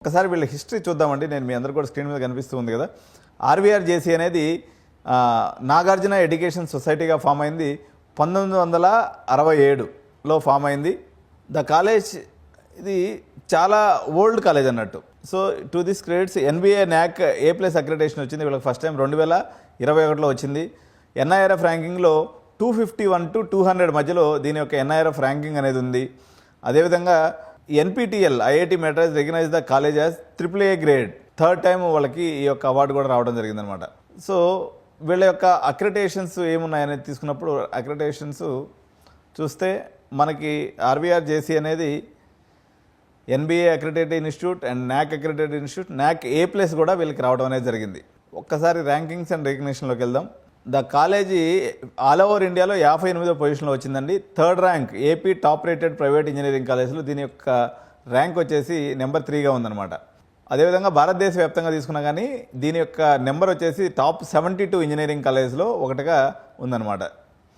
ఒకసారి వీళ్ళ హిస్టరీ చూద్దామండి. నేను మీ అందరు కూడా స్క్రీన్ మీద కనిపిస్తుంది కదా. ఆర్వీఆర్ జేసీ అనేది నాగార్జున ఎడ్యుకేషన్ సొసైటీగా ఫామ్ అయింది 1967లో ఫామ్ అయింది. ద కాలేజ్ ఇది చాలా ఓల్డ్ కాలేజ్ అన్నట్టు. So to this credits N B A NAAC A+ accreditation వచ్చింది వీళ్ళకి ఫస్ట్ టైం 2021లో వచ్చింది. ఎన్ఐఆర్ఎఫ్ ర్యాంకింగ్లో 251 to 200 మధ్యలో దీని యొక్క ఎన్ఐఆర్ఎఫ్ ర్యాంకింగ్ అనేది ఉంది. అదేవిధంగా NPTEL I I T Madras recognise the college as AAA గ్రేడ్. థర్డ్ టైం వాళ్ళకి ఈ యొక్క అవార్డు కూడా రావడం జరిగిందనమాట. సో వీళ్ళ యొక్క అక్రిడిటేషన్స్ ఏమున్నాయనేది తీసుకున్నప్పుడు అక్రిడిటేషన్స్ చూస్తే మనకి ఆర్వీఆర్ జేసీ అనేది NBA accredited institute and NAAC accredited institute, NAAC A+ కూడా వీళ్ళకి రావడం అనేది జరిగింది. ఒక్కసారి ర్యాంకింగ్స్ అండ్ రికగ్నిషన్లోకి వెళ్దాం. ద కాలేజీ ఆల్ ఓవర్ ఇండియాలో 58వ పొజిషన్లో వచ్చిందండి. Third rank AP top rated private engineering కాలేజీలో దీని యొక్క ర్యాంక్ వచ్చేసి నెంబర్ 3గా ఉందన్నమాట. అదేవిధంగా భారతదేశ వ్యాప్తంగా తీసుకున్నా కానీ దీని యొక్క నెంబర్ వచ్చేసి టాప్ 72 ఇంజనీరింగ్ కాలేజ్లో ఒకటిగా ఉందన్నమాట.